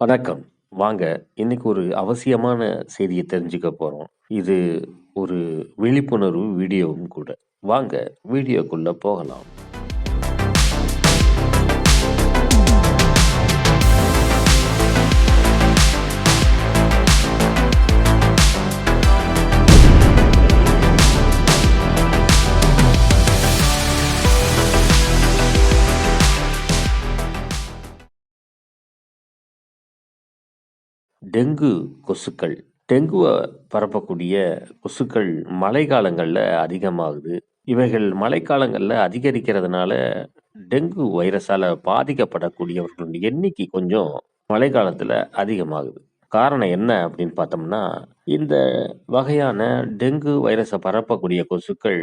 வணக்கம். வாங்க, இன்னைக்கு ஒரு அவசியமான செய்திய தெரிஞ்சுக்க போறோம். இது ஒரு விழிப்புணர்வு வீடியோவும் கூட. வாங்க வீடியோக்குள்ள போகலாம். டெங்கு கொசுக்கள். டெங்குவ பரப்பக்கூடிய கொசுக்கள் மழைக்காலங்கள்ல அதிகமாகுது. இவைகள் மழைக்காலங்கள்ல அதிகரிக்கிறதுனால, டெங்கு வைரஸால பாதிக்கப்படக்கூடியவர்களுடைய எண்ணிக்கை கொஞ்சம் மழைக்காலத்துல அதிகமாகுது. காரணம் என்ன அப்படின்னு பார்த்தோம்னா, இந்த வகையான டெங்கு வைரஸ பரப்பக்கூடிய கொசுக்கள்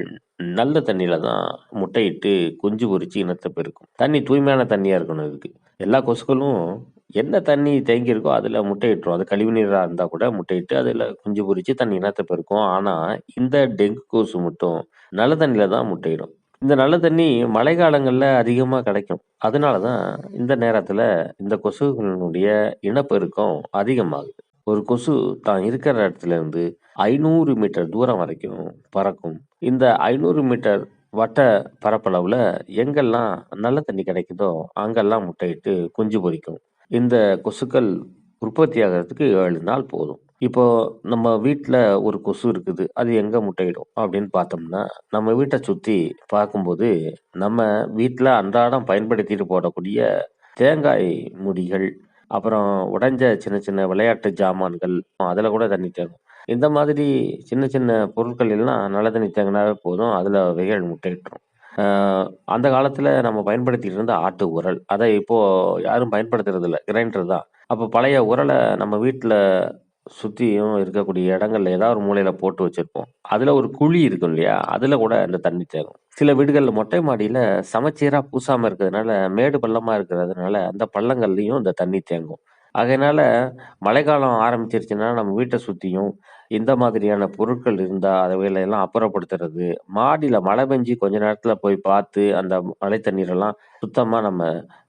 நல்ல தண்ணீல தான் முட்டையிட்டு குஞ்சு பொரிச்சு இனத்த பெருக்கும். தண்ணி தூய்மையான தண்ணியா இருக்கணும் இதுக்கு. எல்லா கொசுக்களும் என்ன தண்ணி தேங்கியிருக்கோ அதுல முட்டையிட்டுரும். அது கழிவு நீரா இருந்தா கூட முட்டையிட்டு அதுல குஞ்சு பொரிச்சு தன் இனத்த பெருக்கும். ஆனா, இந்த டெங்கு கொசு மட்டும் நல்ல தண்ணீல தான் முட்டையிடும். இந்த நல்ல தண்ணி மழைக்காலங்கள்ல அதிகமா கிடைக்கும். அதனால தான் இந்த நேரத்துல இந்த கொசுக்களினுடைய இனப்பெருக்கம் அதிகமாகுது. ஒரு கொசு தான் இருக்கிற இடத்துல இருந்து 500 மீட்டர் தூரம் வரைக்கும் பறக்கும். இந்த 500 மீட்டர் வட்ட பரப்பளவுல எங்கெல்லாம் நல்ல தண்ணி கிடைக்குதோ, அங்கெல்லாம் முட்டையிட்டு குஞ்சு பொரிக்கும். இந்த கொசுக்கள் உற்பத்தி ஆகுறதுக்கு 7 நாள் போதும். இப்போ நம்ம வீட்ல ஒரு கொசு இருக்குது. அது எங்க முட்டையிடும் அப்படின்னு பார்த்தோம்னா, நம்ம வீட்ட சுத்தி பார்க்கும்போது, நம்ம வீட்ல அன்றாடம் பயன்படுத்திட்டு போடக்கூடிய தேங்காய் மூடிகள், அப்புறம் உடைஞ்ச சின்ன சின்ன விளையாட்டு ஜாமான்கள், அதுல கூட தண்ணி தேங்கும். இந்த மாதிரி சின்ன சின்ன பொருட்கள் எல்லாம் நல்ல தண்ணி தேங்குனாவே போதும். அதுல அவைகள் முட்டையிட்டுரும். அ அந்த காலத்துல நம்ம பயன்படுத்திட்டு இருந்த ஆட்டு உரல். அத இப்போ யாரும் பயன்படுத்துறதில்ல. கிரைண்டர் தான். அப்ப பழைய உரல நம்ம வீட்ல சுத்தியும் இருக்கக்கூடிய இடங்கள்ல ஏதாவது ஒரு மூலையில போட்டு வச்சிருப்போம். அதுல ஒரு குழி இருக்கும் இல்லையா? அதுல கூட இந்த தண்ணி தேங்கும். சில வீடுகள்ல மொட்டை மாடியில சமச்சீரா பூசாம இருக்கிறதுனால, மேடு பள்ளமா இருக்கிறதுனால, அந்த பள்ளங்கள்லயும் இந்த தண்ணி தேங்கும். ஆகையினால மழைக்காலம் ஆரம்பிச்சிருச்சுன்னா, நம்ம வீட்ட சுத்தியும் இந்த மாதிரியான பொருட்கள் இருந்தா, அவைகள எல்லாம் அப்புறப்படுத்துறது, மாடியில மழை பெஞ்சு கொஞ்ச நேரத்துல போய் பார்த்து, அந்த மழை தண்ணீரெல்லாம் சுத்தமா நம்ம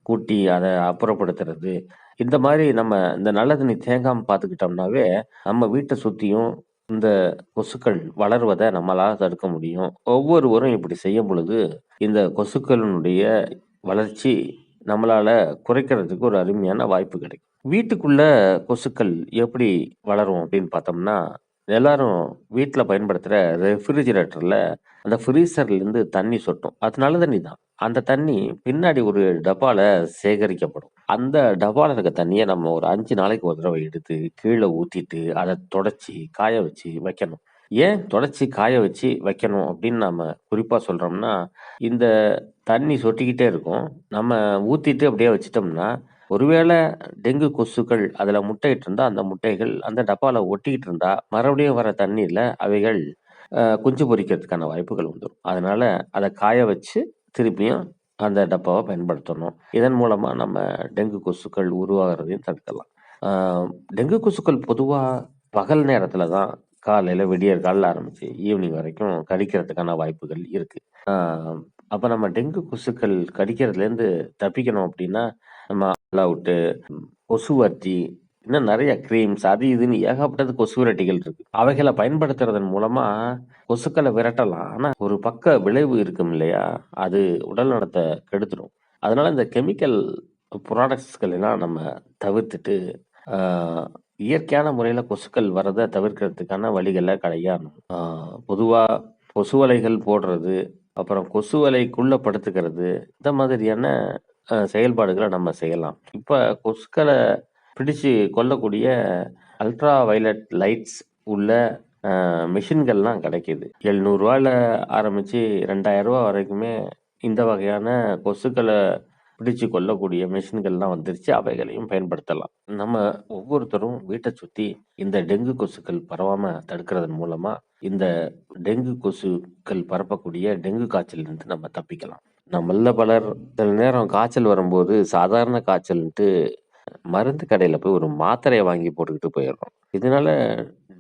கூட்டி அத அப்புறப்படுத்துறது. இந்த மாரி நம்ம இந்த நல்ல தண்ணி தேங்காம பார்த்துக்கிட்டோம்னாவே, நம்ம வீட்ட சுத்தியும் இந்த கொசுக்கள் வளர்வத நம்மளால தடுக்க முடியும். ஒவ்வொருவரும் இப்படி செய்யும் பொழுது, இந்த கொசுக்களினுடைய வளர்ச்சி நம்மளால குறைக்கிறதுக்கு ஒரு அருமையான வாய்ப்பு கிடைக்கும். வீட்டுக்குள்ள கொசுக்கள் எப்படி வளரும் அப்படின்னு பார்த்தோம்னா, எல்லாரும் வீட்ல பயன்படுத்துற ரெஃப்ரிஜிரேட்டர்ல அந்த ஃப்ரீசர்லேருந்து தண்ணி சொட்டும். அது நல்ல தண்ணி தான். அந்த தண்ணி பின்னாடி ஒரு டப்பால சேகரிக்கப்படும். அந்த டப்பால இருக்க தண்ணிய நம்ம ஒரு 5 நாளைக்கு ஒரு தடவ எடுத்து கீழ ஊத்திட்டு, அத தொடச்சு, காய வச்சு வைக்கணும். ஏன் தொடச்சு, காய வச்சு வைக்கணும் அப்படின்னு நாம குறிப்பா சொல்றோம்னா, இந்த தண்ணி சொட்டிக்கிட்டே இருக்கும். நம்ம ஊத்திட்டு அப்படியே வச்சுட்டோம்னா, ஒருவேள டெங்கு கொசுக்கள் அதுல முட்டையிட்டு இருந்தா, அந்த முட்டைகள் அந்த டப்பால ஒட்டிக்கிட்டு இருந்தா, மறுபடியும் வர தண்ணீல அவைகள் குஞ்சு பொரிக்கிறதுக்கான வாய்ப்புகள் வந்துரும். அதனால அத காய வச்சு திருப்பியும் அந்த டப்பாவ பயன்படுத்தணும். இதன் மூலமா நம்ம டெங்கு கொசுக்கள் உருவாகுறதையும் தடுக்கலாம். ஆ டெங்கு கொசுக்கள் பொதுவா பகல் நேரத்துல தான் காலையில விடியற்காலைல ஆரம்பிச்சு ஈவினிங் வரைக்கும் கடிக்கிறதுக்கான வாய்ப்புகள் இருக்கு. ஆ அப்ப நம்ம டெங்கு கொசுக்கள் கடிக்கிறதுலேருந்து தப்பிக்கணும் அப்படின்னா, நம்ம ஆல் அவுட்டு, கொசுவர்த்தி, இன்னும் நெறைய கிரீம்ஸ் அது இதுன்னு ஏகப்பட்டது கொசுவரட்டிகள் இருக்கு. அவைகள பயன்படுத்துறதன் மூலமா கொசுக்கள விரட்டலாம். ஆனா, ஒரு பக்க விளைவு இருக்கும் இல்லையா? அது உடல் நலத்த கெடுத்துரும். அதனால இந்த கெமிக்கல் ப்ராடக்ட்ஸ்கள் எல்லாம் நம்ம தவிர்த்துட்டு, ஆ இயற்கையான முறையில கொசுக்கள் வரத தவிர்க்கிறதுக்கான வழிகள கையாளணும். பொதுவா கொசு வலைகள் போடுறது, அப்புறம் கொசு வலைக்குள்ள படுத்துக்கிறது, இந்த மாதிரியான செயல்பாடுகள நம்ம செய்யலாம். இப்ப கொசுக்கள பிடிச்சு கொல்லக்கூடிய அல்ட்ரா வயலட் லைட்ஸ் உள்ள மெஷின்கள்லாம் கிடைக்குது. ரூ. 700ல ஆரம்பிச்சு ரூ. 2000 வரைக்குமே இந்த வகையான கொசுக்கள பிடிச்சு கொல்லக்கூடிய மெஷின்கள்லாம் வந்துருச்சு. அவைகளையும் பயன்படுத்தலாம். நம்ம ஒவ்வொருத்தரும் வீட்ட சுத்தி இந்த டெங்கு கொசுக்கள் பரவாம தடுக்கிறதன் மூலமா, இந்த டெங்கு கொசுக்கள் பரப்பக்கூடிய டெங்கு காய்ச்சலிருந்து நம்ம தப்பிக்கலாம். நம்மள்ல பலர் சில நேரம் காய்ச்சல் வரும்போது சாதாரண காய்ச்சல்ன்ட்டு மருந்து கடையில போய் ஒரு மாத்திரைய வாங்கி போட்டுக்கிட்டு போயிடுறோம். இதனால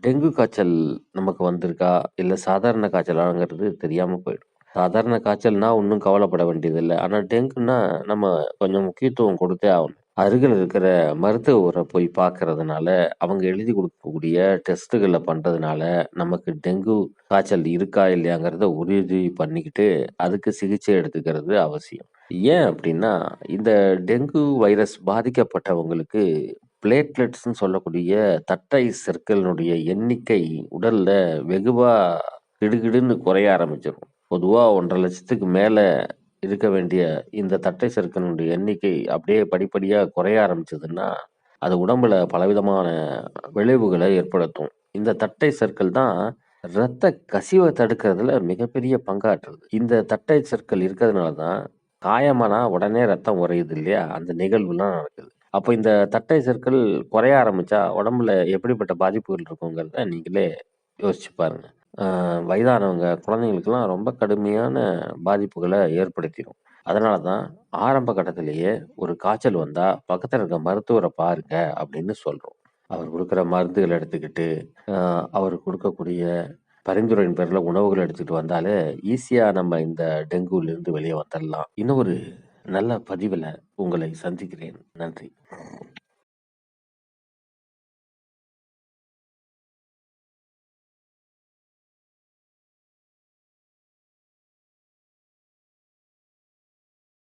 டெங்கு காய்ச்சல் நமக்கு வந்திருக்கா? இல்ல சாதாரண காய்ச்சலாங்கிறது தெரியாம போயிடும். சாதாரண காய்ச்சல்னா ஒண்ணும் கவலைப்பட வேண்டியதில்ல. ஆனா டெங்குன்னா நம்ம கொஞ்சம் முக்கியத்துவம் கொடுத்தே ஆகணும். அருகில் இருக்கிற மருத்துவரை போய் பார்க்கறதுனால, அவங்க எழுதி குடுக்கக்கூடிய டெஸ்ட்டுகள பண்றதுனால, நமக்கு டெங்கு காய்ச்சல் இருக்கா இல்லையாங்கிறத உறுதி பண்ணிக்கிட்டு, அதுக்கு சிகிச்சை எடுத்துக்கிறது அவசியம். ஏன் அப்டின்னா, இந்த டெங்கு வைரஸ் பாதிக்கப்பட்டவங்களுக்கு பிளேட்லெட்ஸ்ன்னு சொல்லக்கூடிய தட்டை செற்களினுடைய எண்ணிக்கை உடல்ல வெகுவா கிடுகிடுன்னு குறைய ஆரம்பிச்சிரும். பொதுவா 1,50,000க்கு மேல இருக்க வேண்டிய இந்த தட்டை செற்களினுடைய எண்ணிக்கை அப்படியே படிப்படியா குறைய ஆரம்பிச்சதுன்னா, அது உடம்புல பலவிதமான விளைவுகள ஏற்படுத்தும். இந்த தட்டை செற்கள் தான் இரத்த கசிவ தடுக்கிறதுல மிகப்பெரிய பங்காற்றுது. இந்த தட்டை செற்கள் இருக்கிறதுனால தான் காயமானா உடனே ரத்தம் உறையுது இல்லையா? அந்த நிகழ்வுலாம் நடக்குது. அப்ப இந்த தட்டை செற்கள் குறைய ஆரம்பிச்சா, உடம்புல எப்படிப்பட்ட பாதிப்புகள் இருக்குங்கிறத நீங்களே யோசிச்சு பாருங்க. அ வயதானவங்க, குழந்தைங்களுக்கெல்லாம் ரொம்ப கடுமையான பாதிப்புகள ஏற்படுத்திரும். அதனால தான் ஆரம்ப கட்டத்திலேயே ஒரு காய்ச்சல் வந்தா, பக்கத்துல இருக்க மருத்துவர பாருங்க அப்படின்னு சொல்றோம். அவர் குடுக்குற மருந்துகள எடுத்துக்கிட்டு, அ அவர் குடுக்கக்கூடிய பரிந்துரையின் பேர்ல உணவுகள் எடுத்துட்டு வந்தாலே, ஈஸியா நம்ம இந்த டெங்குவிலிருந்து வெளிய வந்துரலாம். இன்னும் ஒரு நல்ல பதிவுல உங்களை சந்திக்கிறேன். நன்றி.